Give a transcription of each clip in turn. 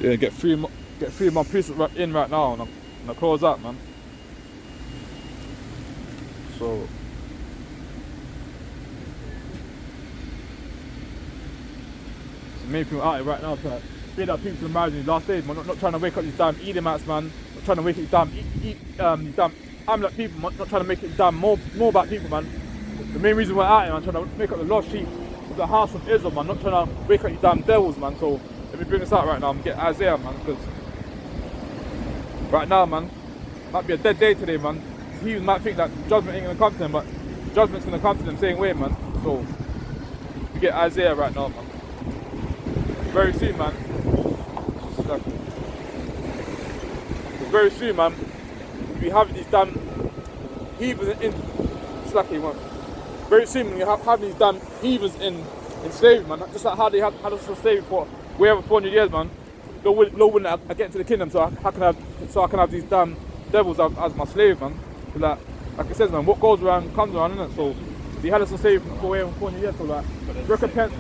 Yeah, get three of my priests in right now, and I close out, man. So the main thing out here right now is to build up people to the marriage in these last days, man. Not trying to wake up these damn Edomites, man. Not trying to wake up these damn Amalek people, man. Not trying to make it damn more about people, man. The main reason we're out here, man, trying to make up the lost sheep of the house of Israel, man. Not trying to wake up these damn devils, man. So let me bring this out right now and get Isaiah, man, because right now, man, might be a dead day today, man. He might think that judgment ain't gonna come to him, but judgment's gonna come to them same way, man. So we get Isaiah right now, man. Very soon, man. Very soon, man. We have these damn heathens in slacky, man. Very soon, we have these damn heathens in slavery, man. Just like how they had us in slavery for way over 400 years, man. Lord wouldn't get into the kingdom, so I can have these damn devils as my slave, man. Like it says, man, what goes around comes around, innit? So they had us in slavery for way over 400 years, so like recompense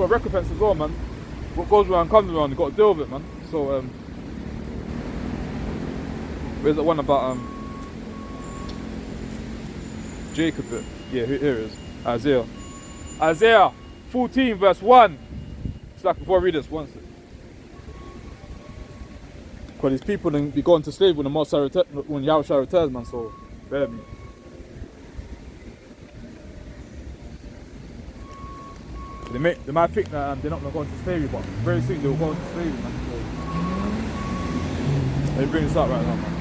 as well, man. What goes around comes around. You got to deal with it, man. So where's that one about Jacob? Yeah, here it is. Isaiah 14 verse 1. It's like before I read this once. Because these people then be going to slavery when Yahweh returns, man. So bear me. They might think that they're not going to go into slavery, but very soon they will go into slavery, man. So let me bring this up right now, man.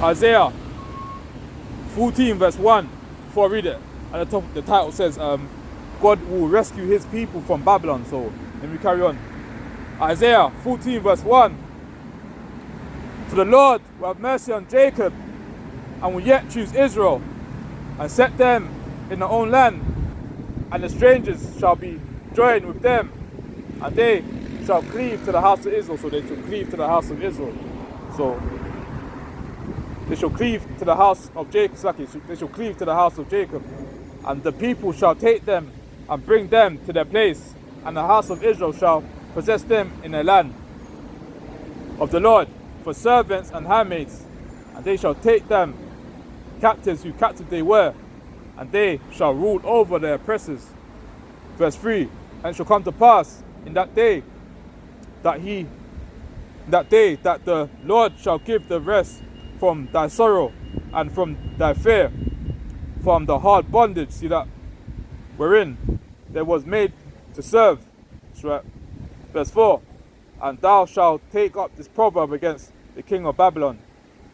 Isaiah 14 verse 1. Before I read it, at the top the title says God will rescue his people from Babylon. So let me carry on. Isaiah 14 verse 1. For the Lord will have mercy on Jacob and will yet choose Israel and set them in their own land, and the strangers shall be joined with them, and they shall cleave to the house of Israel. So they shall cleave to the house of Israel. So they shall cleave to the house of Jacob. They shall cleave to the house of Jacob, and the people shall take them and bring them to their place, and the house of Israel shall possess them in their land of the Lord for servants and handmaids, and they shall take them captives who captive they were, and they shall rule over their oppressors. Verse 3. And it shall come to pass in that day that the Lord shall give the rest from thy sorrow and from thy fear, from the hard bondage, see that, wherein there was made to serve. That's right. Verse 4. And thou shalt take up this proverb against the king of Babylon,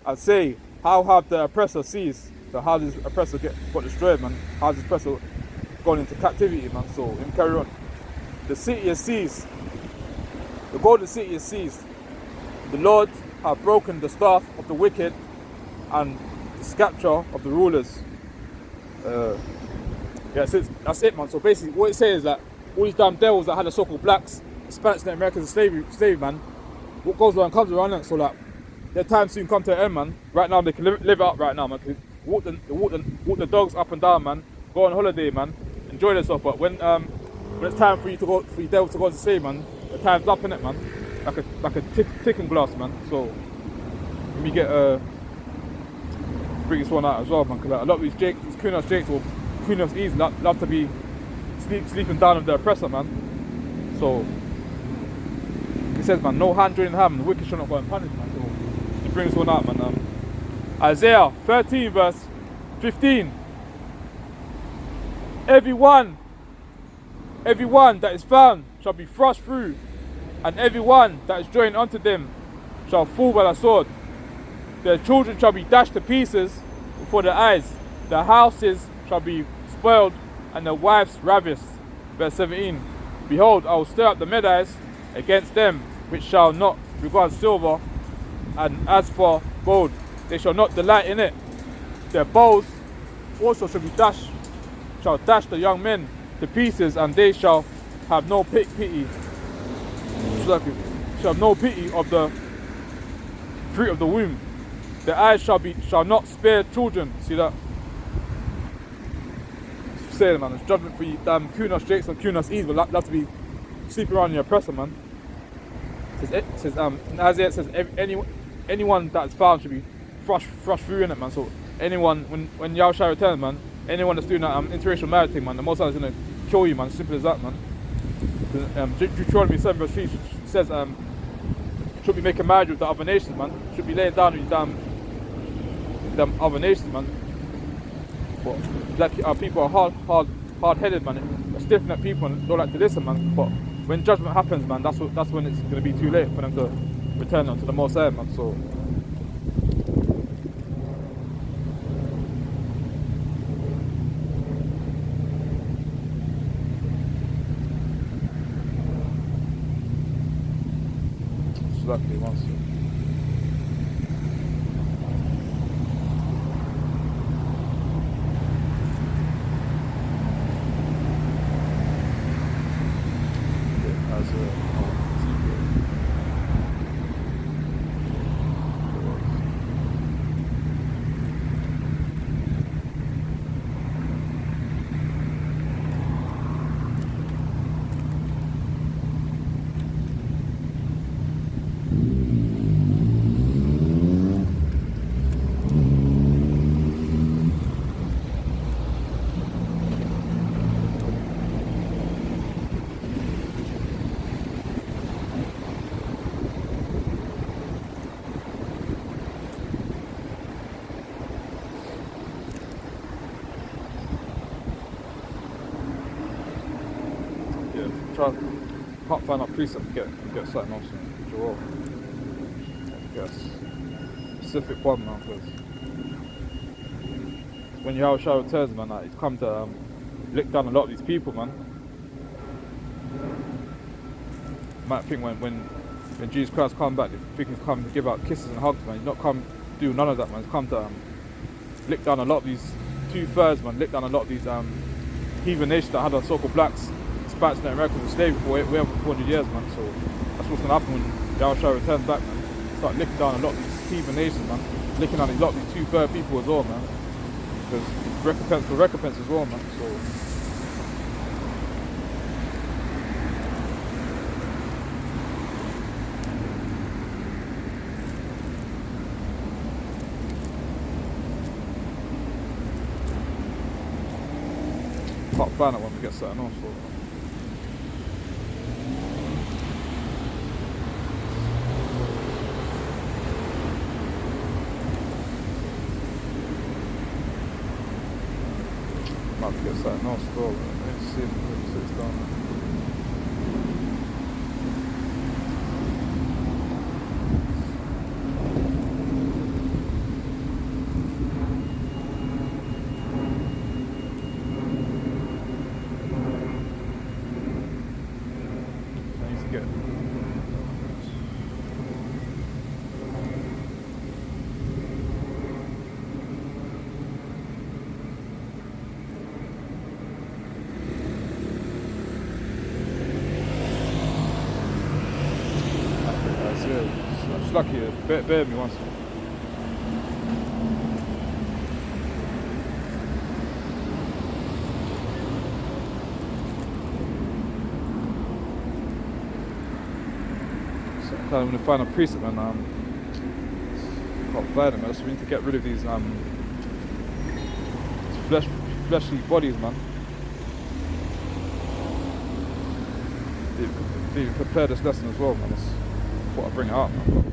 and say, how have the oppressor ceased? So how does the oppressor got destroyed, man? How does the oppressor gone into captivity, man? So let me carry on. The city is seized. The golden city is seized. The Lord hath broken the staff of the wicked and the sceptre of the rulers. Yeah, so that's it, man. So basically what it says is that all these damn devils that had the so-called blacks, Spanish and Americans and slavery, man, what goes around comes around, and so like their time soon come to an end, man. Right now they can live it up right now, man. Walk the dogs up and down, man. Go on holiday, man. Enjoy yourself. But when it's time for your devil to go to sea, man, the time's up, innit, man. Like a ticking glass, man. So let me bring this one out as well, man. Because like, a lot of these Kunos Jakes or Kunos E's love to be sleeping down with the oppressor, man. So it says, man, no hand joining hand, the wicked shall not go unpunished, man. So he brings this one out, man. Isaiah 13 verse 15. Everyone that is found shall be thrust through, and everyone that is joined unto them shall fall by the sword. Their children shall be dashed to pieces before their eyes. Their houses shall be spoiled, and their wives ravished. Verse 17. Behold, I will stir up the Medites against them, which shall not regard silver, and as for gold, they shall not delight in it. Their bows also shall dash the young men to pieces, and they shall have no pity. Shall have no pity of the fruit of the womb. Their eyes shall not spare children. See that? saying, man, it's judgment for you. Kunos Jakes and Kunos E's will love to be sleeping around in your oppressor, man. It says, Isaiah says, anyone that's found should be thrust through in it, man. So anyone, when Yahushua returns, man, anyone that's doing that interracial marriage thing, man, the Most High is gonna kill you, man. Simple as that, man. Deuteronomy 7 verse 3 says, should be making marriage with the other nations, man. Should be laying down with them other nations, man. But black people are hard-headed, man. Stiff-necked people and don't like to listen, man. But when judgment happens, man, that's when it's gonna be too late for them to return unto the Most High, man. So. Luckily once. Can't find that precept to get something else in Joel. I guess specific one, man, because when Yahushua returns, man, he's come to lick down a lot of these people, man. You might think when Jesus Christ come back, they think he's come to give out kisses and hugs, man. He's not come to do none of that, man. He's come to lick down a lot of these 2/3, man. Lick down a lot of these heathen nations that had our so-called blacks. Spanish and Americans were slaves for way over 400 years, man. So that's what's gonna happen when Yahushua returns back, man. Start licking down a lot of these heathen nations, man. Licking down a lot of these 2/3 people as well, man. Because recompense for recompense as well, man. So can't find that one to get something else for. Might have to get something else for. Let's see if it's done. Just lucky, bear with me once. So I'm going to find a precept, man. Can't find them, man. So we need to get rid of these fleshly bodies, man. Even prepare this lesson as well, man. That's what I bring it up, man.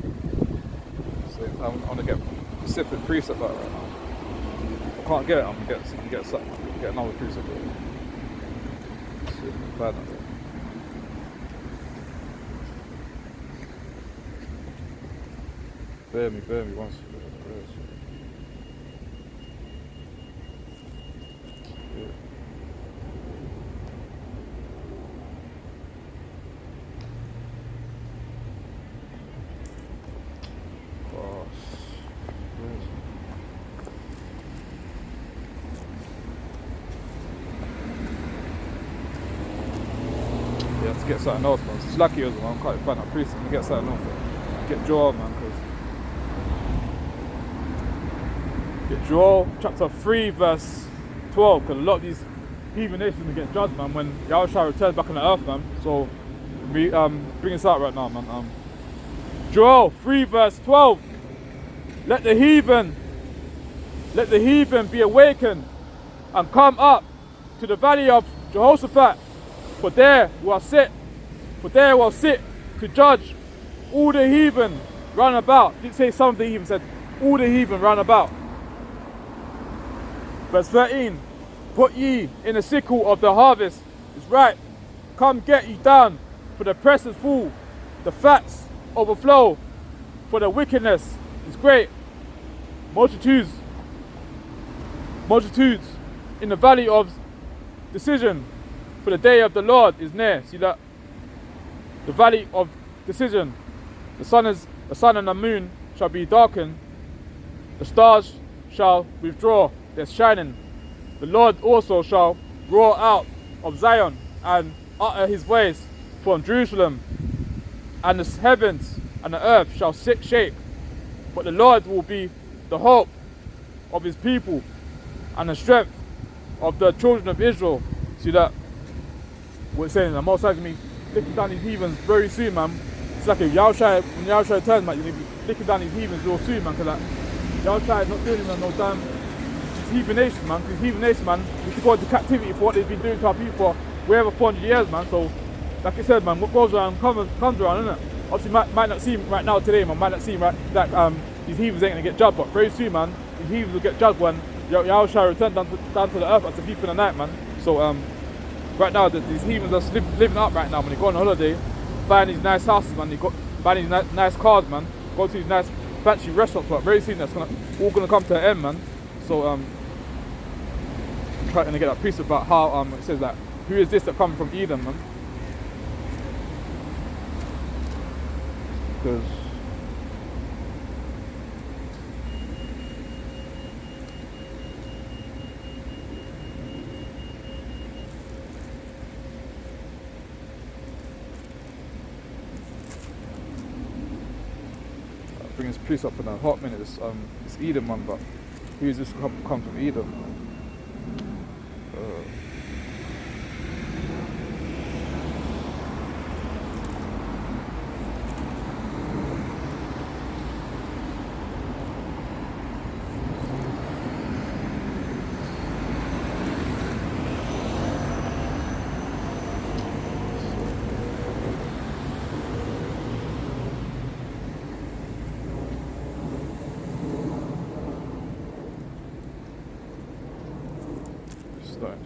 So I want to get specific precept like that right now. If I can't get it, I'm gonna get something. Get another precept. Let's see if I can find that. Bear me once. Yeah. Yeah, to get something else, man. It's lucky as well. I'm quite find that priest and get something else. Get Joel, man, because get Joel chapter 3 verse 12, because a lot of these heathen nations will get judged, man, when Yahushua returns back on the earth, man. So we bring this out right now, man. Joel 3 verse 12. Let the heathen be awakened and come up to the valley of Jehoshaphat, for there will sit to judge all the heathen round about. It didn't say some of the heathen, said all the heathen round about. Verse 13. Put ye in the sickle of the harvest is ripe. Come get ye down, for the press is full, the fats overflow, for the wickedness is great. Multitudes in the valley of decision, for the day of the Lord is near. See that? The valley of decision. The sun and the moon shall be darkened, the stars shall withdraw their shining. The Lord also shall roar out of Zion and utter his voice from Jerusalem, and the heavens and the earth shall shake. But the Lord will be the hope of his people and the strength of the children of Israel. See that? What it's saying, I'm most likely going to be licking down these heathens very soon, man. It's like if when Yahushua returns, man, you're going to be licking down these heathens real soon, man, because like, Yahushua is not doing them no damn heathen nation, man. These heathen nation, man, we should go into captivity for what they've been doing to our people for way over 400 years, man. So, like I said, man, what goes around comes around, innit? Obviously, might not seem right now today, man, might not seem right that these heathens ain't going to get judged, but very soon, man, these heathens will get judged when Yahushua returns down to the earth as a thief in the night, man. So, right now, these heathens are living up right now, when they go on holiday, buying these nice houses, man, they buying these nice cars, man, go to these nice fancy restaurants, but very soon that's all gonna come to an end, man. So, I'm trying to get that piece about how it says that, who is this that comes from Edom, man? Because bring this piece up in a hot minute. It's Edom, man, but who is this come from Edom?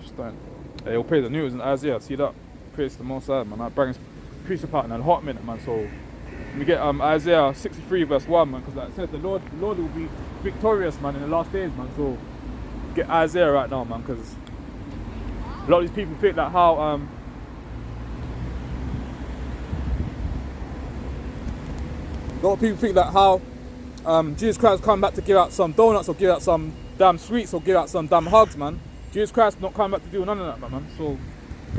Starting. Hey, you'll pray the news in Isaiah. See that? Praise the Most High, man. I bring this piece apart in a hot minute, man. So we get Isaiah 63 verse 1, man, because like I said, the Lord will be victorious, man, in the last days, man. So get Isaiah right now, man, because a lot of these people think that how Jesus Christ come back to give out some donuts or give out some damn sweets or give out some damn hugs, man. Jesus Christ not coming back to do none of that, man. So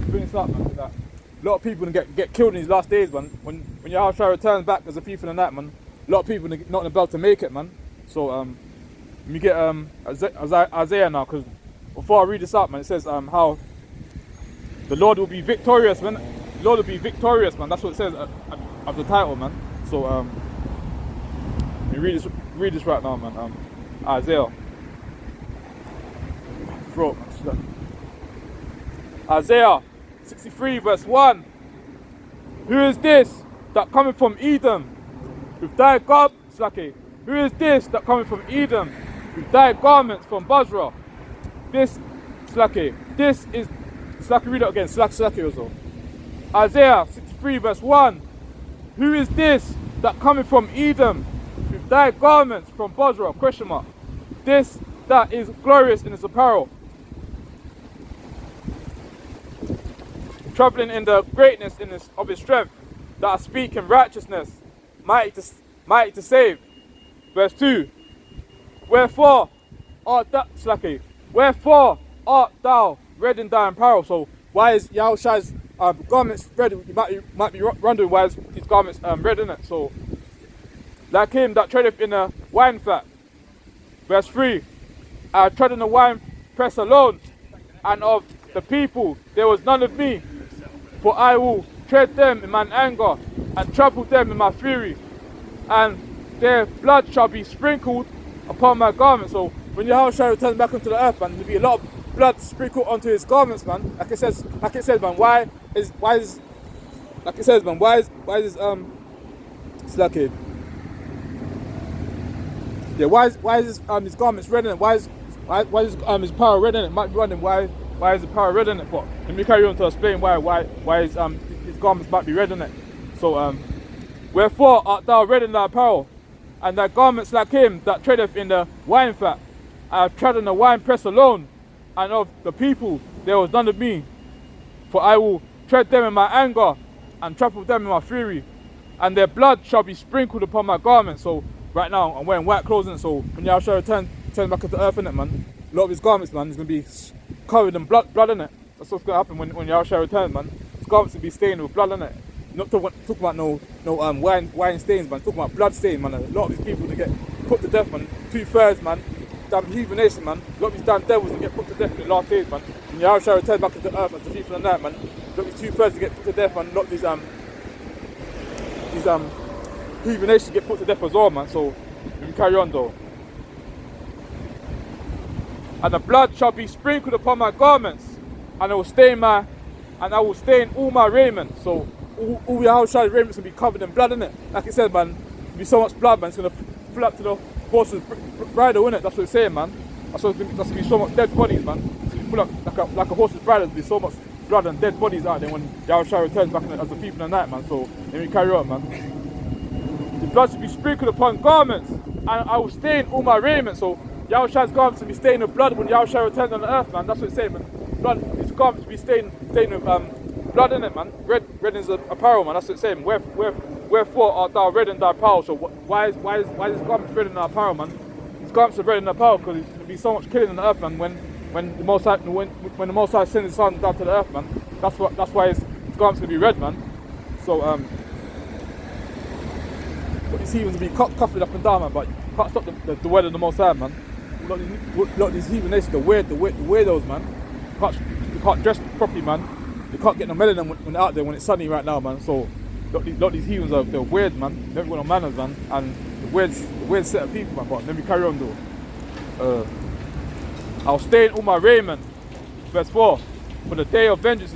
bring this up, man, because that a lot of people get killed in these last days, man. When Yahushua returns back as a thief in the night, man, a lot of people not about to make it, man. So we get Isaiah now, because before I read this up, man, it says how the Lord will be victorious, man. The Lord will be victorious, man. That's what it says of the title, man. So we read this right now, man. Isaiah. Throat, man. Isaiah 63 verse 1. Who is this that cometh from Edom with thy garments? Who is this that cometh from Edom with thy garments from Basra? This is read it again. Also. Isaiah 63 verse 1. Who is this that cometh from Edom with thy garments from Basra? Question mark. This that is glorious in his apparel, traveling in the greatness of his strength, that I speak in righteousness, mighty to save. Verse 2. Wherefore art thou red in thy apparel? So why is Yahushua's garments red? You might be wondering why is his garments red, in it. So like him that treadeth in a wine fat. Verse 3. I tread in the wine press alone, and of the people, there was none of me. For I will tread them in mine anger, and trample them in my fury, and their blood shall be sprinkled upon my garments. So when Yahushua returns back onto the earth, man, there'll be a lot of blood sprinkled onto his garments, man. Like it says, man, why is like it says, man, why is it's like it. Yeah, why is his garments red in it? Why is his power red in it? Might be wondering why is the power red in it? But let me carry on to explain why his garments might be red in it. So wherefore art thou red in thy apparel, and thy garments like him that treadeth in the wine fat? I have trodden the wine press alone, and of the people there was none of me. For I will tread them in my anger, and trample them in my fury, and their blood shall be sprinkled upon my garments. So right now I'm wearing white clothes, and so when Yahushua returns back to the earth, in it, man, a lot of his garments, man, is gonna be covered in blood in it. That's what's gonna happen when Yahushua returns, man. His garments will be stained with blood in it. Not talking about no wine stains, man. Talking about blood stains, man. A lot of these people that get put to death, man. 2/3, man. Damn heathen nation, man. A lot of these damn devils that get put to death in the last days, man. When Yahushua returns back to the earth as the thief in the night, man. A lot of these 2/3 that get put to death, man. A lot of these heathen nations get put to death as well, man. So we can carry on though. And the blood shall be sprinkled upon my garments, and I will stain all my raiment. So all Yahushua's raiments will be covered in blood, in it. Like it says, man, there'll be so much blood, man. It's gonna fill up to the horse's bridle, innit? That's what it's saying, man. That's gonna be so much dead bodies, man. It's gonna fill up like a horse's bridle. There'll be so much blood and dead bodies out there when Yahushua returns back as the thief in the night, man. So let me carry on, man. The blood should be sprinkled upon garments, and I will stain all my raiment. So Yahushua's garments will be stained with blood when Yahushua returns on the earth, man. That's what it's saying, man. Blood, his garments will be stained with blood in it, man. Red is apparel, man. That's what it's saying. Wherefore art thou red in thy apparel? So why is his garments red in thy apparel, man? His garments are red in the apparel because there'll be so much killing on the earth, man. When the Most High sends his son down to the earth, man. That's why his garments gonna be red, man. So but these heathens will be cuffed up and down, man. But you can't stop the word of the Most High, man. A lot of these heathen nations, the weirdos, man. You can't dress properly, man. You can't get no melanin when they're out there when it's sunny right now, man. So a lot of these heathens they're weird, man. They haven't got no manners, man. And the weird set of people, man. But let me carry on though. I'll stain all my raiment. Verse 4. For the day of vengeance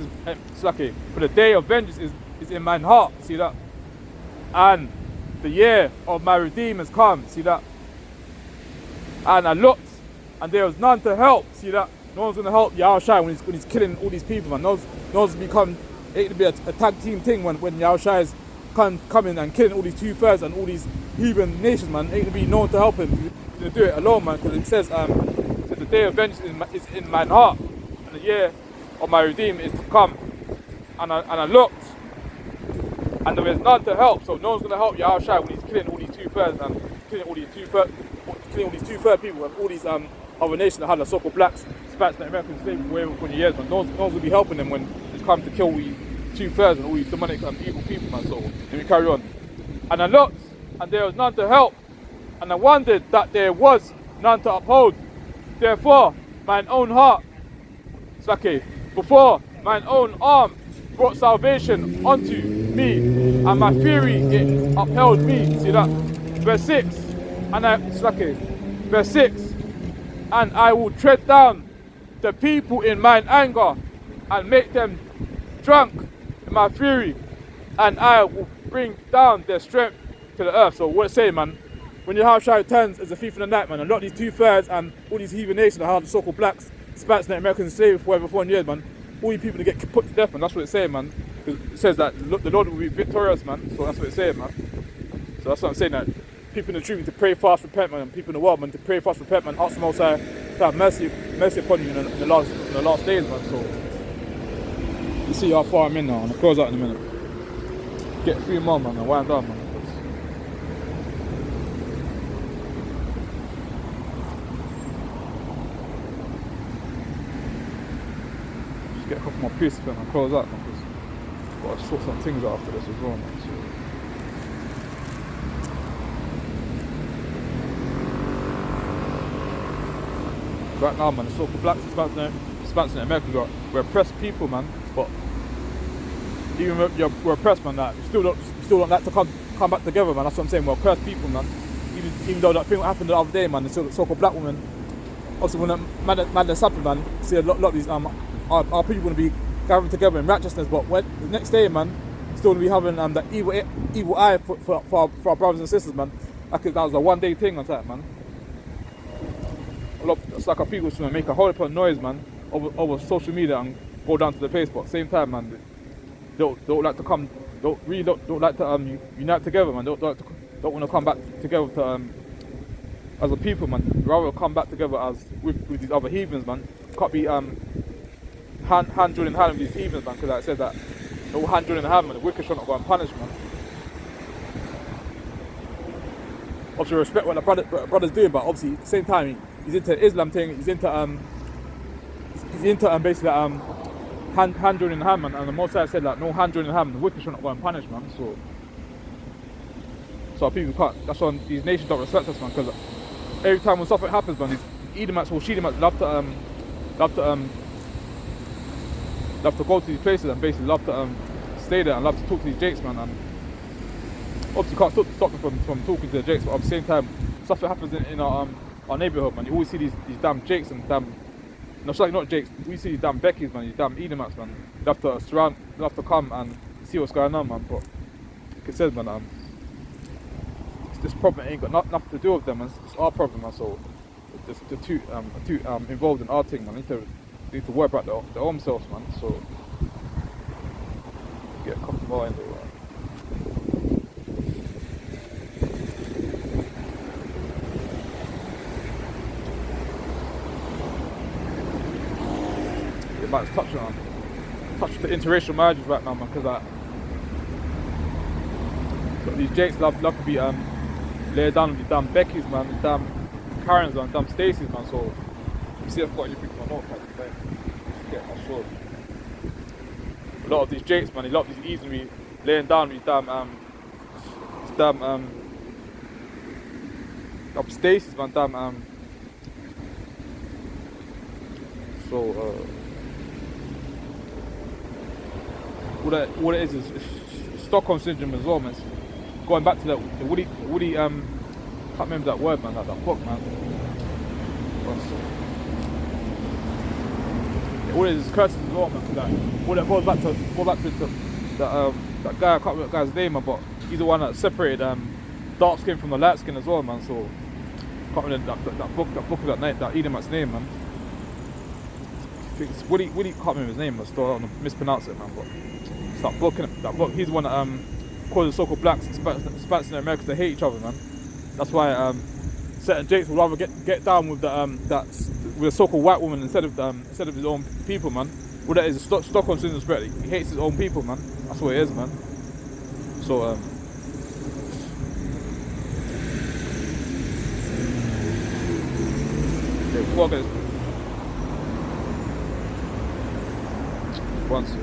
is in mine heart. See that? And the year of my Redeemer has come. See that? And I looked, and there was none to help. See that? No one's gonna help Yahushua when he's killing all these people, man. No one's become. It to be a tag team thing when Yahushua is coming and killing all these 2/3 and all these heathen nations, man. Ain't gonna be no one to help him. He's gonna do it alone, man. Because it says the day of vengeance is in mine heart, and the year of my Redeemer is to come. And I looked, and there is none to help. So no one's gonna help Yahushua when he's killing all these 2/3 and killing all these 2/3 people and all these other nations that had the so-called blacks, Spanish, and American slaves for way over 20 years, man. No one's gonna be helping them when it's come to kill all these 2/3 and all these demonic evil people, man. So let me carry on. And I looked, and there was none to help, and I wondered that there was none to uphold. Therefore, mine own heart, before mine own arm brought salvation unto me, and my fury it upheld me. See that? Verse 6. Verse 6. And I will tread down the people in mine anger, and make them drunk in my fury, and I will bring down their strength to the earth. So what it's saying, man, when Yahushua returns as a thief in the night, man, a lot of these 2/3 and all these heathen nations that have the so-called blacks, Spanish, and American slaves for over 400 years, man, all these people that get put to death, man. That's what it's saying, man. It says that the Lord will be victorious, man. So that's what it's saying, man. So that's what I'm saying, that people in the truth need to pray, fast, repent, man. And people in the world, man, to pray, fast, repent, man. Ask the Most High to have mercy upon you in the last days, man. So you see how far I'm in now, and I'll close out in a minute. Get 3 more, man, and wind down, man. Just get a couple more pieces, man, and close out, man. Got to sort some things out after this as well, man. So right now, man, the so-called blacks, expansion in America, we're oppressed people, man. But even we're oppressed, man. That we still don't like to come back together, man. That's what I'm saying. We're oppressed people, man. Even though that thing happened the other day, man, the so-called black woman. Obviously, when that madness happened, man, see a lot of these our people want to be gathering together in righteousness, but when the next day, man, still going to be having that evil eye for our brothers and sisters, man. Like that was a one-day thing on that, man. It's like our people just want to make a whole lot of noise, man, over social media and go down to the place, but at the same time, man, don't like to come, don't like to unite together, man. Don't want to come back together to as a people, man. Rather come back together as with these other heathens, man. Can't be hand joining hand with these heathens, man. Because like I said that no hand joining hand, man. The wicked shall not go unpunished, man. Obviously respect what the brother's doing, but obviously at the same time he's into Islam thing. He's into basically hand joining hand, man. And the Most High said like no hand joining hand, man. The wicked shall not go unpunished, man. So people can't. That's why these nations don't respect us, man. Because every time when something happens, man, these Edomites or Shedemites love to go to these places and basically love to stay there and love to talk to these jakes, man. And obviously you can't stop them from talking to the jakes, but at the same time, something happens in our neighbourhood, man. You always see these damn jakes and sorry, not jakes. We see these damn Beckies, man. These damn Edomites, man. They have to surround. They have to come and see what's going on, man. But like it says, man, this problem ain't got nothing to do with them, man. It's our problem, man. So the two involved in our thing, man. Need to worry about their own selves, man. So get comfortable in there. About touch the interracial marriages right now, man, because these jakes love to be laid down with these damn Beckys, man, these damn Karens, man, damn Stacys, man. So you see, I've got anything on my notepad today. Get my sword. A lot of these jakes, man, a lot of these easily laying down with damn Stacys, man, damn what it is Stockholm syndrome as well, man. It's going back to the Woody can't remember that word, man, that book, man. What it is curses as well, man. Like, what it goes back to that guy, I can't remember that guy's name, man, but he's the one that separated dark skin from the light skin as well, man. So I can't remember that book of that Edomite's name, man. I think it's Woody can't remember his name, I still don't want to mispronounce it, man, but it's that book, he's the one that causes so-called blacks and Hispanics in America to hate each other, man. That's why certain jakes would rather get down with with a so-called white woman instead of his own people, man. What that is Stockholm syndrome spread. He hates his own people, man. That's what it is, man. So before I get this once, so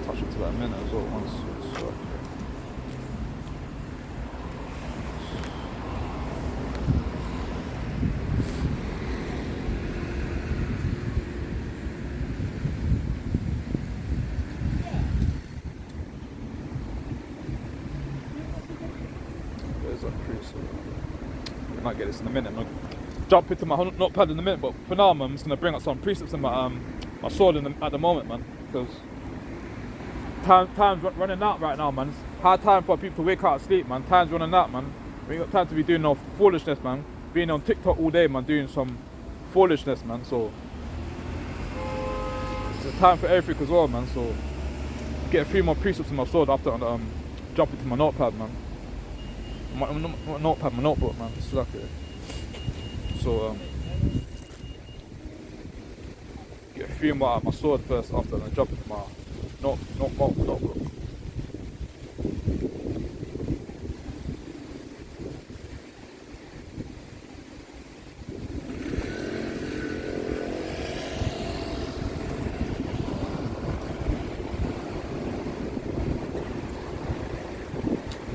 touch it to that minute as well once. So. There's a crease. I might get this in a minute. I'm gonna jump into my notepad in a minute, but for now, man, I'm just gonna bring up some precepts in my sword at the moment, man, because time's running out right now, man. It's hard time for people to wake up and sleep, man. Time's running out, man. We ain't got time to be doing no foolishness, man. Being on TikTok all day, man, doing some foolishness, man. So it's a time for everything as well, man. So get a few more precepts in my sword after jump into my notepad, man. My notebook, man. It's like it. So get a few more out of my sword first after, and then jump into my notebook.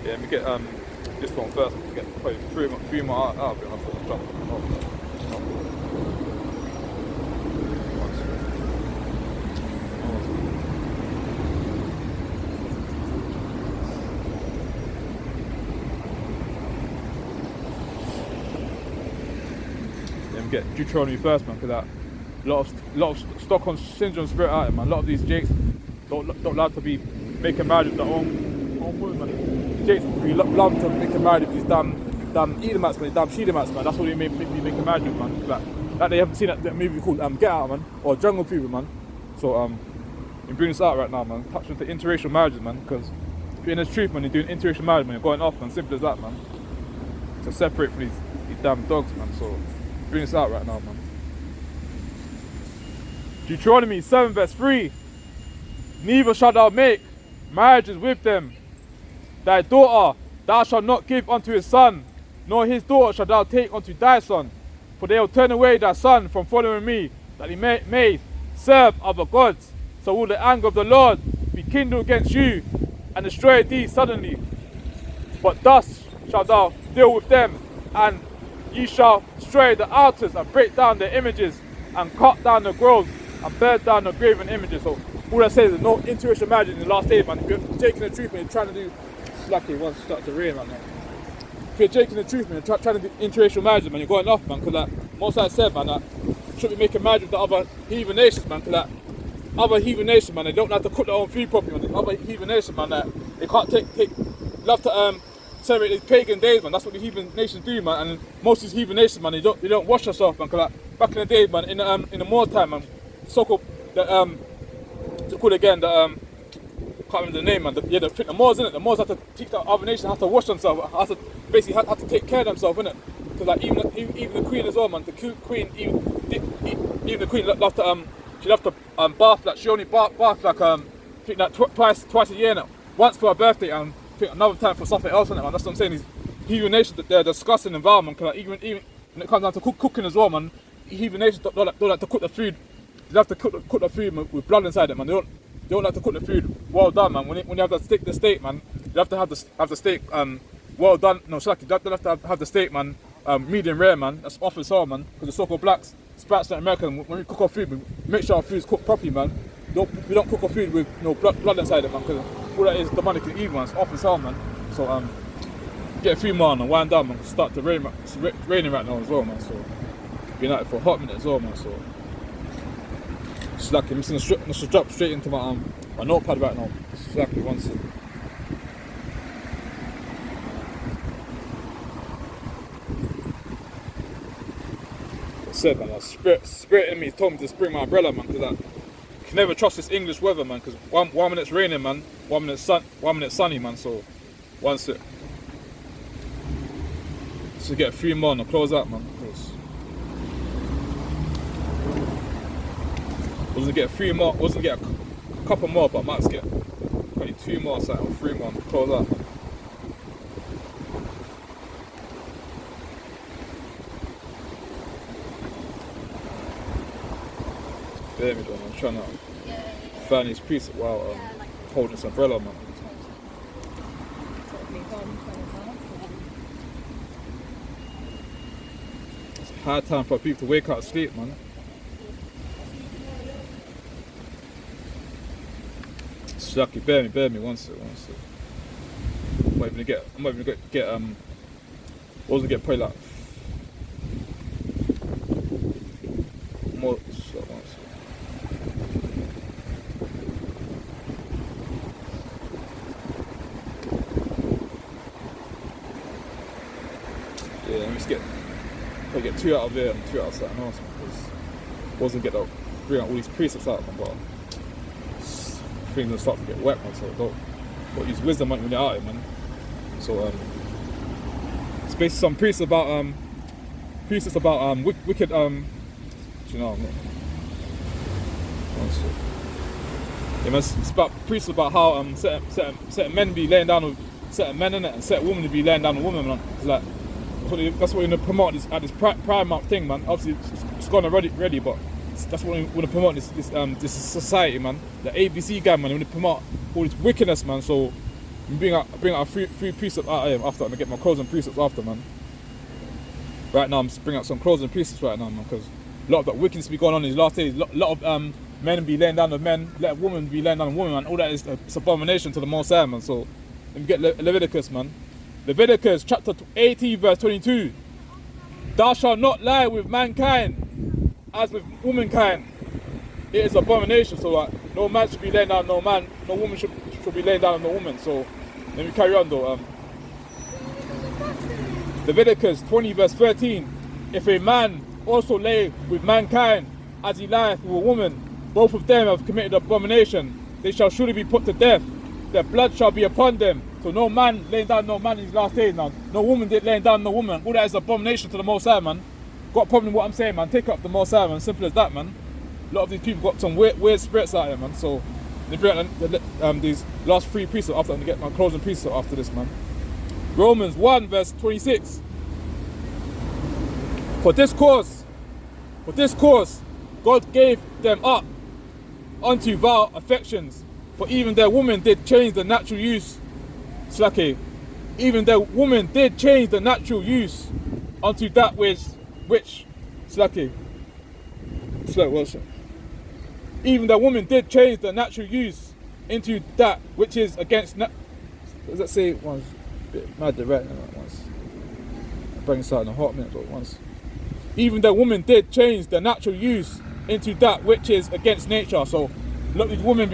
Yeah, let me get this one first. Get probably three more out of it. I'll jump into my notebook. get Deuteronomy first, man, because that lot of Stockholm syndrome spirit out there, man. A lot of these jakes don't love to be making marriage with their own woman, man. Jakes we love to make a marriage with these damn Edomites, man, damn Shedemites, man. That's what they make making marriage with, man. Like they haven't seen that movie called Get Out, man, or Jungle Fever, man. So I'm bringing this out right now, man. Touching to interracial marriages, man, because if you're in this truth, man, you're doing interracial marriage, man, you're going off, man. Simple as that, man. To separate from these damn dogs, man. So bring this out right now, man. Deuteronomy 7 verse 3. Neither shalt thou make marriages with them. Thy daughter thou shalt not give unto his son, nor his daughter shalt thou take unto thy son. For they will turn away thy son from following me, that he may serve other gods. So will the anger of the Lord be kindled against you, and destroy thee suddenly. But thus shalt thou deal with them, and ye shall destroy the altars, and break down their images, and cut down the groves, and burn down the graven images. So all that says is no interracial marriage in the last days, man. If you're taking the truth and you're trying to do slacky once it starts to rain right now. If you're taking the truth, man, you're trying to do interracial marriage, man, you're going off, man, because like most I said, man, that should be making marriage with the other heathen nations, man, because other heathen nations, man, they don't like to cook their own food properly, man. The other heathen nations, man, they can't love to celebrate these pagan days, man. That's what the heathen nations do, man. And most of these heathen nations, man, they don't wash themselves, man. Cause like back in the day, man, in the Moor time, man, so-called what's it called again? Can't remember the name, man. The Moors, innit? The Moors had to teach the other nations how to wash themselves, how to basically have to take care of themselves, innit? Because like even the queen as well, man. The queen, even the queen loved to she loved to bath, like she only bath like I think like twice a year now. Once for her birthday and I think another time for something else, innit, man. That's what I'm saying. These heathen nations, they're disgusting environment. Cause like even when it comes down to cooking as well, man. Heathen nations don't like to cook the food. They have to cook the food with blood inside it, man. They don't like to cook the food well done, man. When you have the steak, man, you have to have the steak well done. No, you have to have the steak, man, medium rare, man. That's off as well, man. Because the so-called blacks, Spanish and American, when we cook our food, we make sure our food is cooked properly, man. We don't cook our food with blood inside it, man. Because all that is demonic and evil, man. It's off as well, man. So get a few more and wind down, man. Start to rain. It's raining right now as well, man. So been out for a hot minute as well, man. So. Slacky, I'm just gonna drop straight into my notepad right now. Slacky, one sec. Said, man, spirit in me told me to bring my umbrella, man, because I can never trust this English weather, man. Because one minute it's raining, man, 1 minute sunny, man. So one sec. So get 3 more and I'll close out, man. Wasn't get 3 more, wasn't get a couple more, but I might just get probably 2 more, so or 3 more, and close out. Bear me though, I'm trying to find these pieces while holding this umbrella, man. It's high time for people to wake up and sleep, man. Lucky, bear me, one sec. I'm not even gonna get wasn't get probably like more. So, one sec. Yeah, let me just probably get 2 out of there and 2 outside and awesome, because wasn't get to bring out all these precepts out of them, but things will start to get wet, man, so don't use wisdom when you're out here, man. So it's basically some precepts about wicked you know, yeah, man, it's about precepts about how certain men be laying down with certain men in it, and certain women be laying down with women, man. It's like that's what we're gonna promote at this Pride Month thing, man. Obviously it's gone already, but that's what we want to promote this society, man. The ABC gang, man. We want to promote all this wickedness, man. So we bring out a free precepts out here after, and I get my clothes and precepts after, man. Right now I'm just bringing out some clothes and precepts right now, man, because a lot of that wickedness be going on in these last days. A lot of men be laying down with men, let women be laying down with women, man. All that is it's abomination to the Most High, man. So let me get Leviticus, man. Leviticus chapter 18 verse 22. Thou shalt not lie with mankind as with womankind. It is abomination. So like, no man should be laying down no man, no woman should be laying down on no woman. So let me carry on though. Leviticus 20 verse 13. If a man also lay with mankind as he lieth with a woman, both of them have committed abomination. They shall surely be put to death. Their blood shall be upon them. So no man laying down no man in his last days now. No woman did laying down no woman. All that is abomination to the Most High, man. Got a problem with what I'm saying, man. Take up the Most High, man. Simple as that, man. A lot of these people got some weird spirits out there, man. So they bring out these last three precepts after I'm gonna get my closing precept after this, man. Romans 1 verse 26. For this cause, God gave them up unto vile affections. For even their women did change the natural use. Slacky. Even their women did change the natural use unto that which Slacky. Even the woman did change the natural use into that which is against. Does that say once? Bit mad direct once. Bring this out in a hot minute, but once. Even the woman did change the natural use into that which is against nature. So, look, these women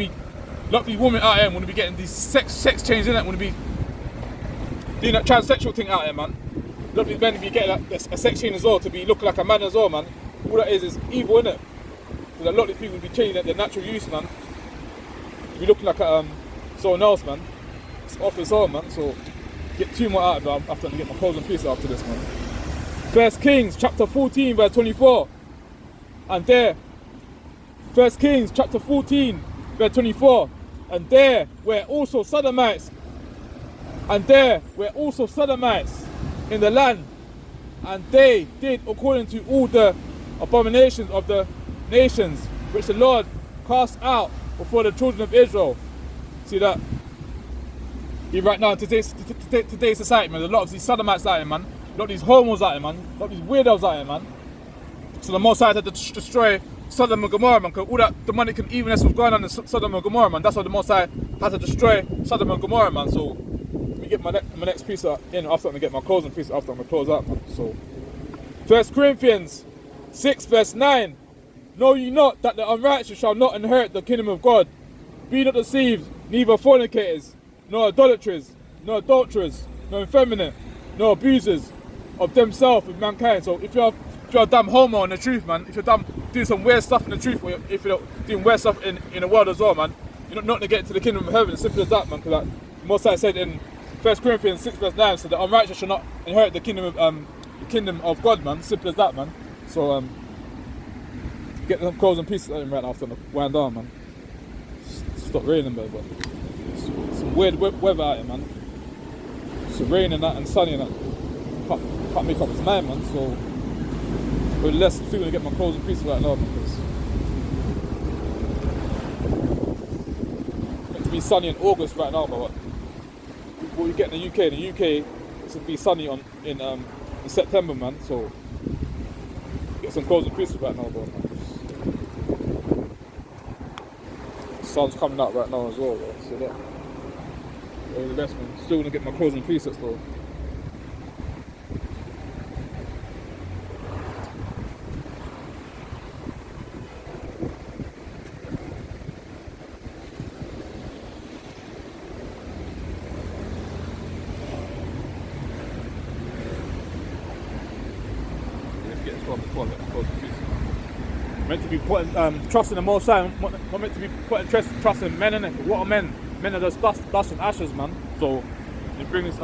out here want to be getting these sex changes in it. Want to be doing that transsexual thing out here, man. Look, these men be getting a sex change as well to be looking like a man as well, man. All that is evil, innit? So a lot of these people will be changing their natural use, man. To be looking like someone else, man. It's off its own, man. So get two more out of it after I get my closing piece after this, man. 1 Kings chapter 14 verse 24. And there, 1 Kings chapter 14 verse 24. And there were also Sodomites. And there were also Sodomites in the land. And they did according to all the abominations of the nations which the Lord cast out before the children of Israel. See that? Right now, today's society, man, a lot of these sodomites out here, man. A lot of these homos out here, man. A lot of these weirdos out here, man. So the Most High had to destroy Sodom and Gomorrah, man, because all that demonic and evilness was going on in Sodom and Gomorrah, man. That's why the Most High had to destroy Sodom and Gomorrah, man. So let me get my next piece in after I'm going to get my closing piece after I'm going to close out, man. So 1 Corinthians 6 verse 9. Know ye not that the unrighteous shall not inherit the kingdom of God? Be not deceived, neither fornicators, nor idolaters, nor adulterers, nor effeminate, nor abusers of themselves with mankind. So if you're a dumb homo in the truth, man, if you're dumb doing some weird stuff in the truth, or if you're doing weird stuff in the world as well, man, you're not going to get into the kingdom of heaven. As simple as that, man. Because like Most High said in 1 Corinthians 6 verse 9, so the unrighteous shall not inherit the kingdom of God, man. Simple as that, man. So get some clothes and pieces right now after the wind down, man. Stop raining, but some weird weather out here, man. It's raining and sunny and that. Can't make up its mind, man. So we're less feeling to get my clothes and pieces right now because it's meant to be sunny in August right now, but what you get in the UK? In the UK, it's gonna be sunny in September, man. So get some clothes and pieces right now, bro. Sun's coming out right now as well, bro. So that all the best, man. Still gonna get my clothes and presets though. Let's get this one before I get my clothes and presets. Meant to be putting trust in the Most High, not meant to be putting trust in men, innit? What are men? Men are just dust and ashes, man. So you bring this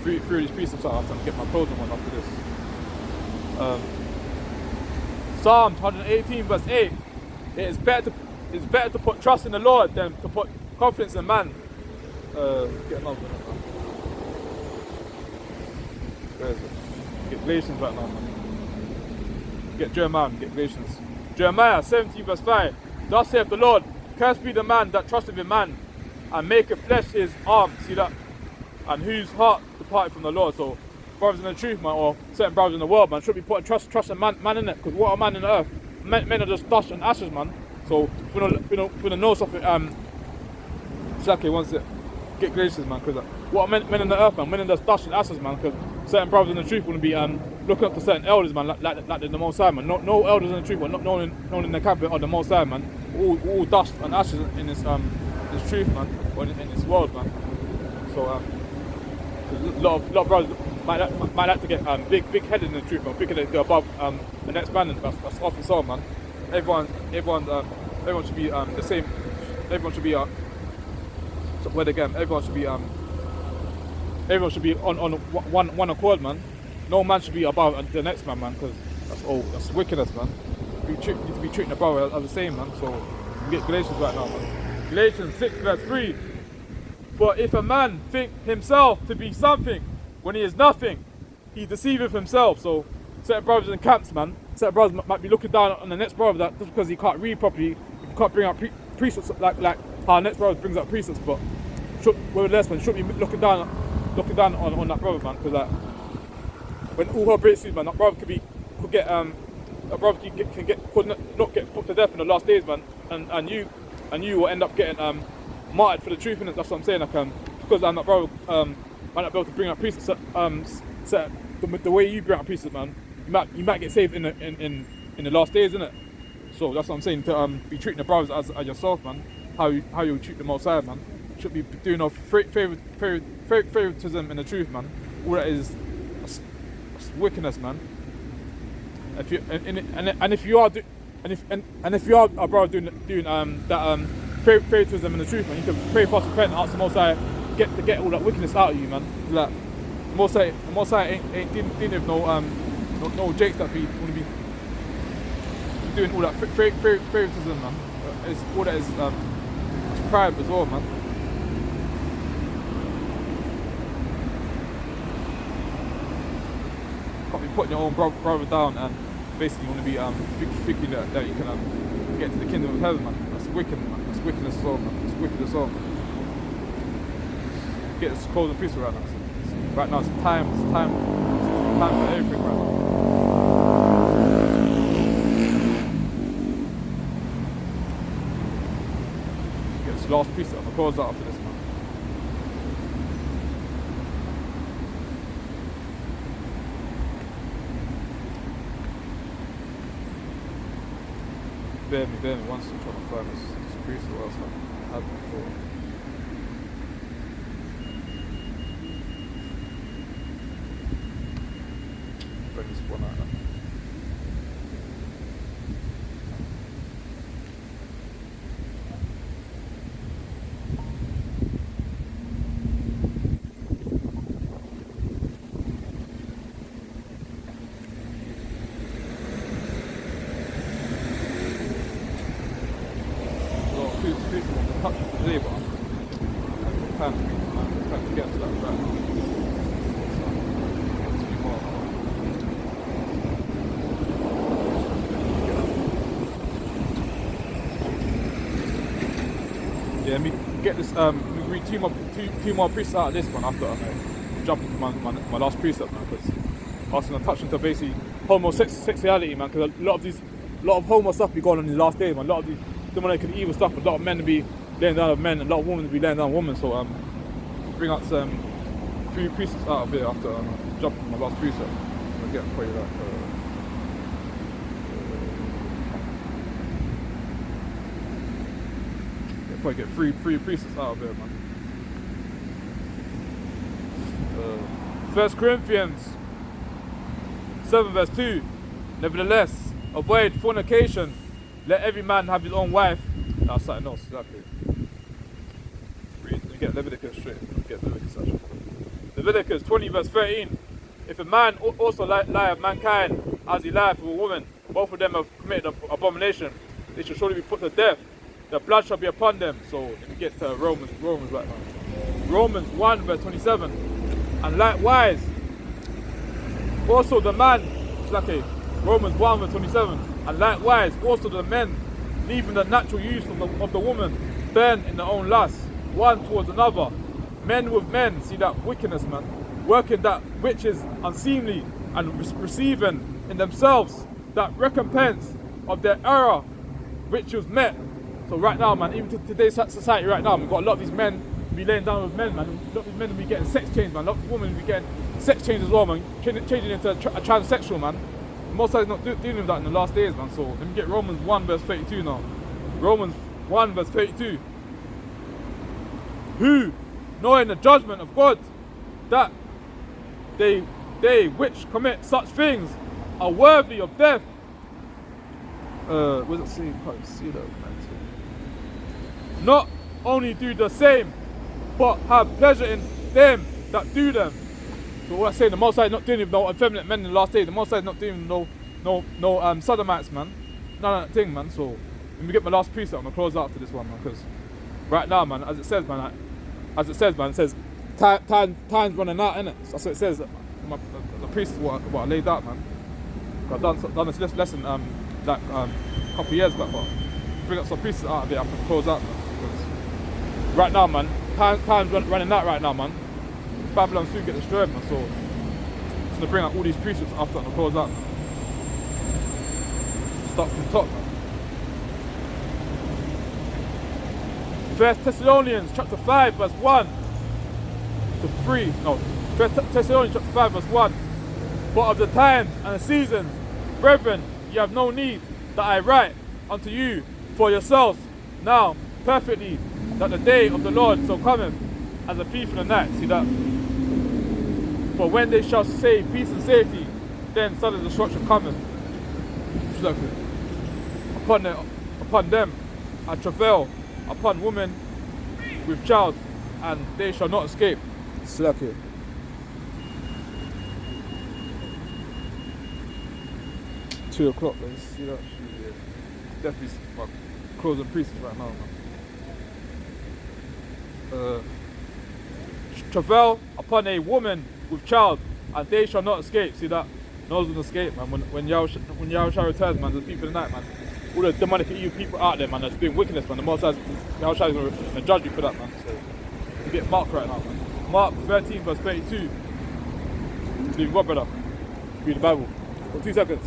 through these pieces so I have to get my closing one after this. Psalms 118 verse 8. It's better to put trust in the Lord than to put confidence in man. Get another one. Where is it? Get Galatians right now, man. Get Jeremiah and get Galatians. Jeremiah 17 verse 5. Thus saith the Lord, cursed be the man that trusteth in man, and maketh flesh his arm. See that? And whose heart departed from the Lord. So brothers in the truth, man, or certain brothers in the world, man, should be putting trust in man in it. Because what are man in the earth? Men are just dust and ashes, man. So if we don't know something, exactly, once it get Galatians, man, because what are men in the earth, man? Men are just dust and ashes, man. Because certain brothers in the truth wouldn't be looking up to certain elders, man, like the Most High, man. No elders in the truth, but not known in the cabinet of the Most High, man. All dust and ashes in this truth, man, or in this world, man. So a lot of brothers might like to get big headed in the truth, man, thinking they're above the next man, and that's often so, man. Everyone should be the same. Everyone should be everyone should be on one accord, man. No man should be above the next man, because that's wickedness, man. You need to be treating the brother as the same, man. So we get Galatians right now, man. Galatians 6 verse 3. For if a man think himself to be something when he is nothing, he deceiveth himself. So certain brothers in camps, man, certain brothers might be looking down on the next brother that just because he can't read properly, he can't bring out precepts like how next brother brings out precepts, but nevertheless, man, should be looking down on that brother, man, because like when all hell breaks loose, man, that brother could not get put to death in the last days, man, and you will end up getting martyred for the truth, and that's what I'm saying. Like because that brother might not be able to bring out precepts, the way you bring out precepts, man, you might get saved in the last days, innit? So that's what I'm saying, to be treating the brothers as yourself, man. How you treat the Most High, man. Should be doing no favoritism in the truth, man. All that is that's wickedness, man. If you if you are a brother doing that favoritism in the truth, man, you can pray fast, repent, and ask the Most High to get all that wickedness out of you, man. Like the Most High ain't dealing with no jakes that want to be doing all that favoritism, man. It's all that is pride as well, man. Can't be putting your own brother down and basically you want to be thinking that you can get to the kingdom of heaven, man. That's wicked, man. That's wickedness as well, man. That's wicked as well, man. Get this cold and peaceful right now. Right now, it's time for everything right now. Get this last piece of a close out after this, man. Bear me once I'm trying to find this piece of what else I had before. Bring this one out now. Today, but I'm trying to get to that right now. Yeah, let me get this. Let me read two more precepts out of this one after I jump into my last precept, man. Because I was gonna touch into basically homosexuality, man. Because a lot of homo stuff be going on in the last days, man. A lot of these demonic and evil stuff. A lot of men to be laying down with men, and a lot of women to be laying down with women. So bring out some few precepts out of here after jumping into my last precept. I'll get for you that. Probably get three precepts out of it, man. 1 Corinthians 7 verse 2. Nevertheless, avoid fornication. Let every man have his own wife. That's something else, exactly. Read, get Leviticus straight. Get Leviticus actually. Leviticus 20 verse 13. If a man also lie of mankind as he lieth with a woman, both of them have committed an abomination, they shall surely be put to death. The blood shall be upon them. So if you get to Romans right now. Romans 1 verse 27. And likewise, also the man, it's like Romans 1 verse 27. And likewise, also the men, leaving the natural use of the woman, burn in their own lust, one towards another. Men with men, see that wickedness, man. Working that which is unseemly, and receiving in themselves that recompense of their error which was met. So right now, man, even to today's society right now, we've got a lot of these men be laying down with men, man. A lot of these men will be getting sex change, man. A lot of these women will be getting sex change as well, man. Changing into a transsexual, man. Most High is not dealing with that in the last days, man. So let me get Romans 1 verse 32 now. Romans 1 verse 32. Who, knowing the judgment of God, that they which commit such things are worthy of death. What does it say? Can't see that. Not only do the same, but have pleasure in them that do them. So what I'm saying, the Most High is not dealing with no effeminate men in the last days. The Most High is not dealing with no sodomites, man. None of that thing, man. So let me get my last precept. I'm gonna close out to this one, man, because right now, man, as it says, man, it says time's running out, innit? So that's what it says. The precept what I laid out, man. I've done this lesson like a couple of years back, but bring up some precepts out of it. I can close out, man. Because right now, man, time's running out right now, man. Babylon soon get destroyed, man. So I'm gonna bring out all these precepts after I close out, man. Start from the top, man. 1 Thessalonians chapter 5 verse 1 to 3. No, 1 Thessalonians chapter 5 verse 1. But of the times and the seasons, brethren, ye have no need that I write unto you for yourselves now perfectly, that the day of the Lord so cometh as a thief in the night. See that? For when they shall say peace and safety, then sudden destruction cometh. Upon them I travail, upon women with child, and they shall not escape. Slack it. $2 o'clock, let's see that. Definitely closing pieces right now, man. Travail upon a woman with child, and they shall not escape. See that? No one's gonna escape, man. When Yahushua returns, man, there's people in the night, man. All the demonic evil people out there, man, that's doing wickedness, man. The Most High, Yahushua is gonna judge you for that, man. So you get Mark right now, man. Mark 13 verse 32. Doing what, brother? Read the Bible. For 2 seconds.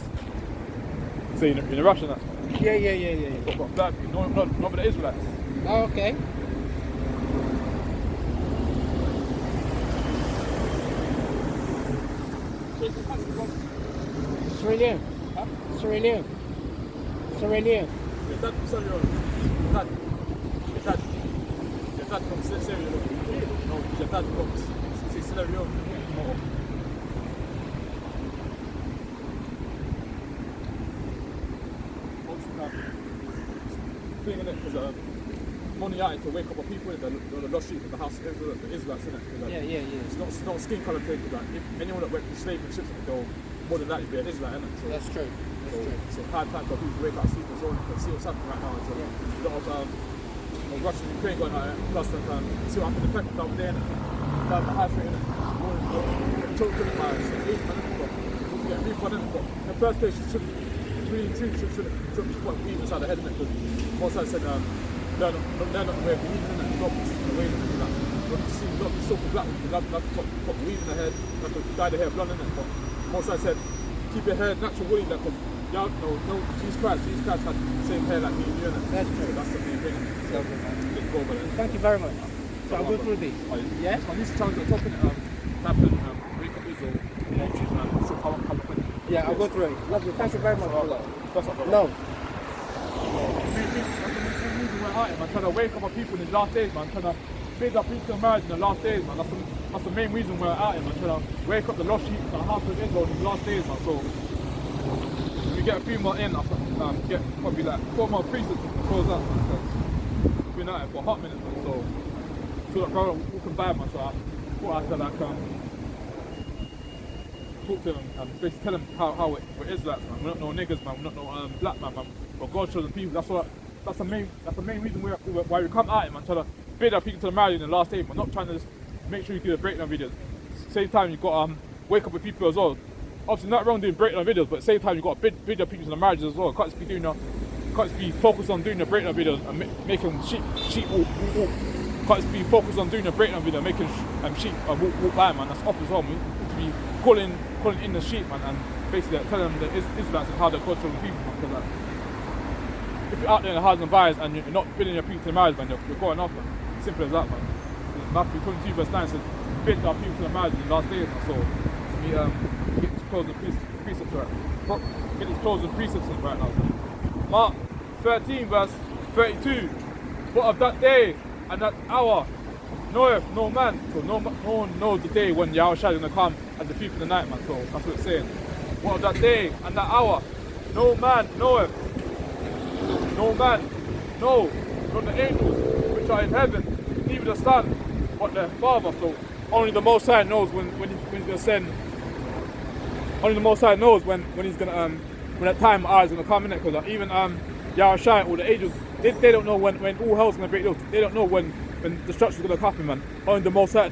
So you're in a rush and that? Yeah. What, black people? Not with the Israelites. Oh, okay. Sierra Leone. Huh? Sierra Leone. Sierra Leone. Your dad from Sierra Leone. Your dad from Sierra Leone. No, your dad from Sierra Leone. No. Thing in it, because money out to wake up people in the lost sheep in the house of Israel, the Israelites, in it. Yeah. It's not a skin colour thing. Like, if anyone that went through slavery and ships, they'll more than likely be an Israelite, innit? So That's true. So hard time for people to wake up, sleep and so on, and see what's happening right now. So a lot of Russian and Ukraine going out, plus see what happened in the Peckham down there, down the high street, innit? Children by 8 get refund, innit? But in the first place, you should really should put weed inside the head, innit? Because most I said, they're not the way of believing, innit? Not the way of that. When you see a lot of so-called black people, love to put weed in their head, love to dye their hair blonde, innit? But most I said, keep your hair natural woolly, like, because y'all no, Jesus Christ had the same hair like me and you, innit? That's true. So that's the main thing. So, let's go, brother. Thank you very much. So I'll go through this. Yeah? I need to challenge the top in it, happen, wake up Israel, so come up with it. Yeah, I'll go through it. Lovely. Thank you very much for that. That's what No. I'm trying to wake up my people in the last days, man. Trying to build up into marriage in the last days, man. That's the main reason we're out here, man. Trying to wake up the lost sheep, the house of Israel in the last days, man. So if we get a few more in, I'll get probably like 4 more precepts to close up, man. Because we've been out here for a hot minute, man. So that brother walking by, man. So I thought I'd like talk to them and basically tell them how we're Israelites, man. We're not no niggas, man. We're not no black man. But God's chosen people. That's the main reason why we come out here, man. Trying to build our people to the marriage in the last day, but not trying to just make sure you do the breakdown videos. Same time you got wake up with people as well. Obviously not wrong doing breakdown videos, but at the same time you got to build your people to the marriages as well. Can't just be focused on doing the breakdown videos and making sheep walk. Can't just be focused on doing the breakdown video, making sheep walk by, man. That's off as well. We need to be calling in the sheep, man, and basically telling them the Israelites and how they're cultural people, man. Because if you're out there in the houses and buyers and you're not building your people to the marriage, man, you're going off, man. Simple as that, man. Matthew 22 verse 9 says, build our people to the marriage in the last days, man. So me get these closing precepts right. Get these closing precepts in right now. Mark 13 verse 32. But of that day and that hour knoweth no man. So no one knows the day when Yahweh shall gonna come as the thief in the night, man. So that's what it's saying. What of that day and that hour no man knoweth. No man, no, not the angels which are in heaven, neither the Son, but the Father. So only the Most High knows when he's gonna send. Only the Most High knows when he's gonna when that time is gonna come in it. Because even Yahweh Shai or the angels, they don't know when all hell's gonna break loose. They don't know when destruction's gonna happen, man. Only the Most High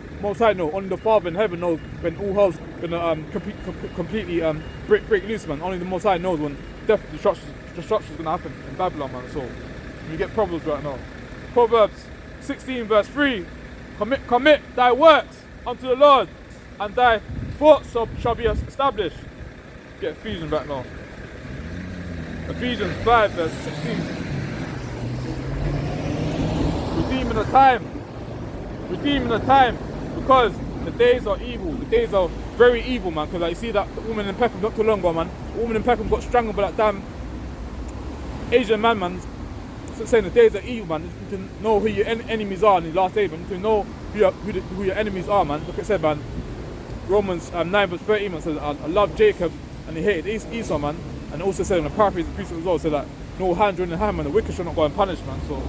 know. Only the Father in heaven knows when all hell's gonna completely break loose, man. Only the Most High knows when death destruction's gonna happen in Babylon, man. So you get Proverbs right now. Proverbs 16 verse 3. Commit thy works unto the Lord, and thy thoughts shall be established. Get Ephesians right now. Ephesians 5 verse 16. Redeeming the time, because the days are evil. The days are very evil, man. Because like, you see that the woman in Peckham not too long ago, man. The woman in Peckham got strangled by that damn Asian man. So saying the days are evil, man. You can know who your enemies are in the last days, man. You can know who your enemies are, man. Look, it said, man. Romans 9 verse 13, man, says, I love Jacob and he hated Esau, man. And also said in the paraphrase of the priest as well, said that no hand joined in hand, man. The wicked shall not go unpunished, man. So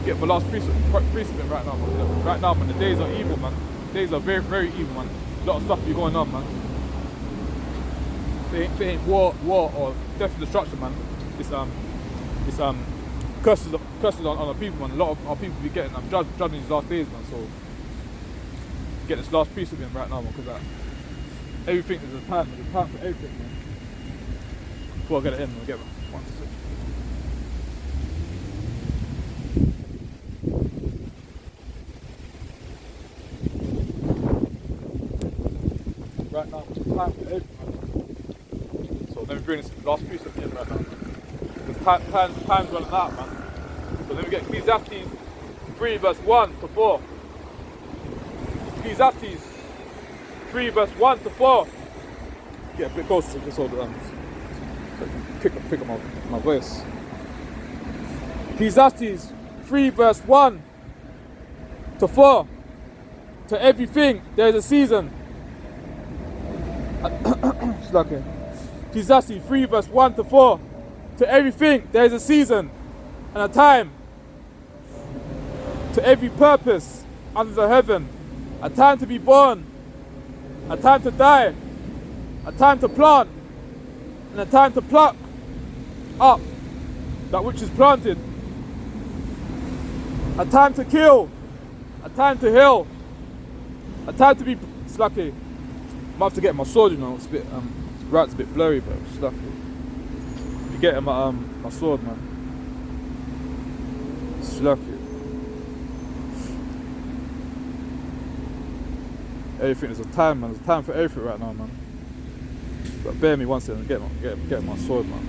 get my last precept in right now, man. Right now, man. The days are evil, man. The days are very, very evil, man. A lot of stuff be going on, man. If it ain't war or death and destruction, man. It's curses on the people, man. A lot of our people be getting judged in these last days, man. So get this last precept in right now, man, because everything is a time. There's a time for everything, man. Before I get it in, I'll get one sec. Right now, it's time for everything. So let me bring this last precept in right now, man. Because time's running out, man. So let me get Ecclesiastes 3 verse 1 to 4. Ecclesiastes 3 verse 1 to 4. Get a bit closer just so that pick up my voice. Ecclesiastes 3 verse 1 to 4. To everything there is a season. It's like Ecclesiastes 3 verse 1 to 4. To everything there is a season and a time. To every purpose under the heaven. A time to be born, a time to die, a time to plant, and a time to pluck up that which is planted. A time to kill, a time to heal, a time to be slucky. I might have to get my sword, you know. It's a bit it's a bit blurry, but it's slucky. You get my sword, man. Slucky. Everything, there's a time, man. There's a time for everything right now, man. But bear me one second, get my sword, man.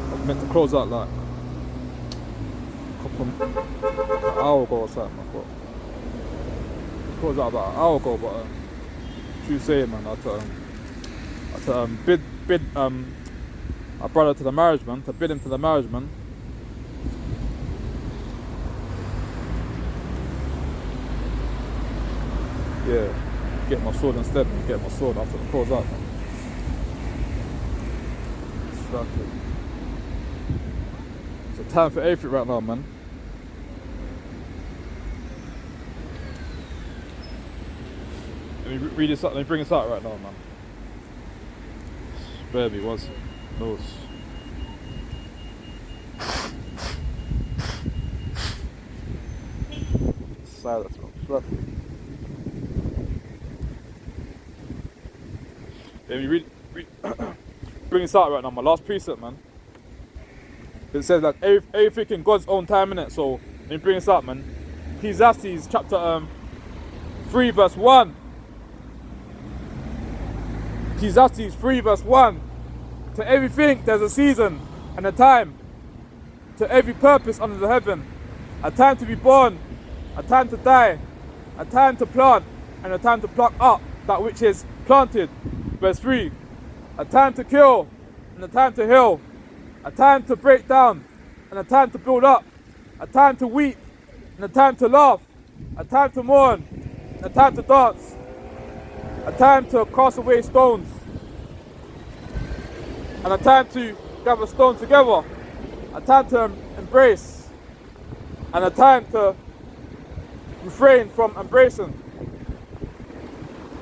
I was meant to close out like an hour ago or something, man. But closed out about an hour ago, but she was saying, man, I had to bid my brother to the marriage, man, to bid him to the marriage, man. Yeah, get my sword instead, man. Get my sword after the close out, man. It's a time for everything right now, man. Let me read this up, let me bring this out right now, man. Spare me once. No. Silence, man. Fluffy. Let me read bring this out right now, my last precept, man. It says that everything in God's own time, innit? So let me bring this out, man. Ecclesiastes chapter 3 verse 1. Ecclesiastes 3 verse 1. To everything there's a season and a time. To every purpose under the heaven. A time to be born, a time to die, a time to plant, and a time to pluck up that which is planted. Verse 3. A time to kill, and a time to heal. A time to break down, and a time to build up. A time to weep, and a time to laugh. A time to mourn, and a time to dance. A time to cast away stones, and a time to gather stones together. A time to embrace, and a time to refrain from embracing.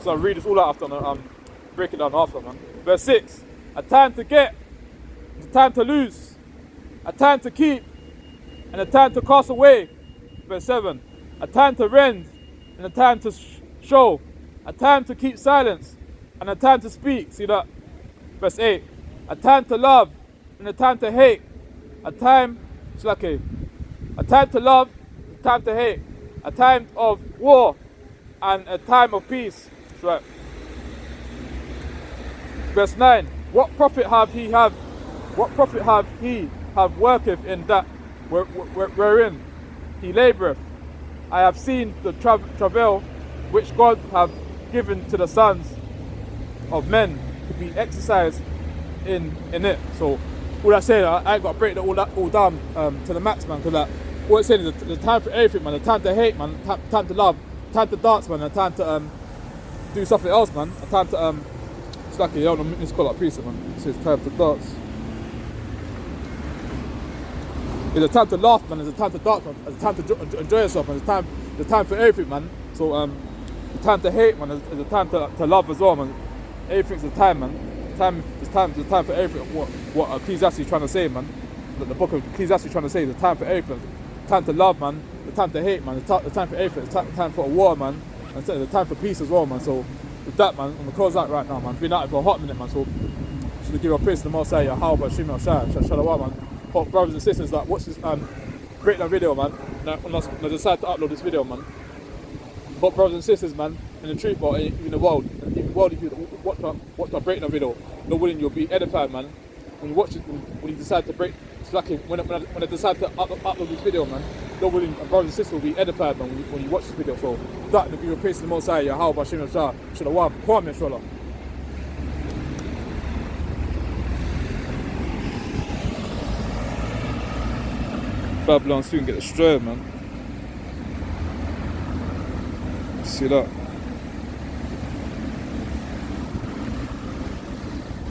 So I'll read this all out after and break it down after, man. Verse 6. A time to get, a time to lose, a time to keep, and a time to cast away. Verse 7. A time to rend, and a time to show, a time to keep silence, and a time to speak. See that? Verse 8. A time to love, and a time to hate. A time, a time to love, a time to hate. A time of war, and a time of peace. That's right. Verse 9. What profit have he worketh in that wherein he laboureth? I have seen the travail which God hath given to the sons of men to be exercised in it. So all I say, I ain't got to break that all down to the max, man, because like, what it's saying is the time for everything, man. The time to hate, man. Time to love. Time to dance, man. The time to do something else, man. The time to it's like it's called like priest, man. It says time to dance. It's a time to laugh, man. There's a time to dance, man. There's a time to enjoy yourself, man. There's time for everything, man. So the time to hate, man. There's a time to love as well, man. Everything's a time, man. There's time for everything. What Ecclesiastes is trying to say, man. The book of Ecclesiastes is trying to say is the time for everything. The time to love, man. The time to hate, man. The time for everything. The time for a war, man. And the time for peace as well, man. So with that, man, I'm gonna close out right now, man. Been out for a hot minute, man. So should give a praise to the Most High, Yahweh, Shema, Shalom, man. Hot brothers and sisters that watch this breakdown video, man. Now I decided to upload this video, man. Hot brothers and sisters, man, in the truth, but in the world, if you watch my breakdown video, no willing you'll be edified, man. When you watch it, when you decide to break, it's like when I decide to upload this video, man, no willing brothers and sisters will be edified, man, when you watch this video. So that give a praise to the Most High, Yahweh, Shema, Shalom, Kwame, Inshallah. Babylon soon get destroyed, man. See that?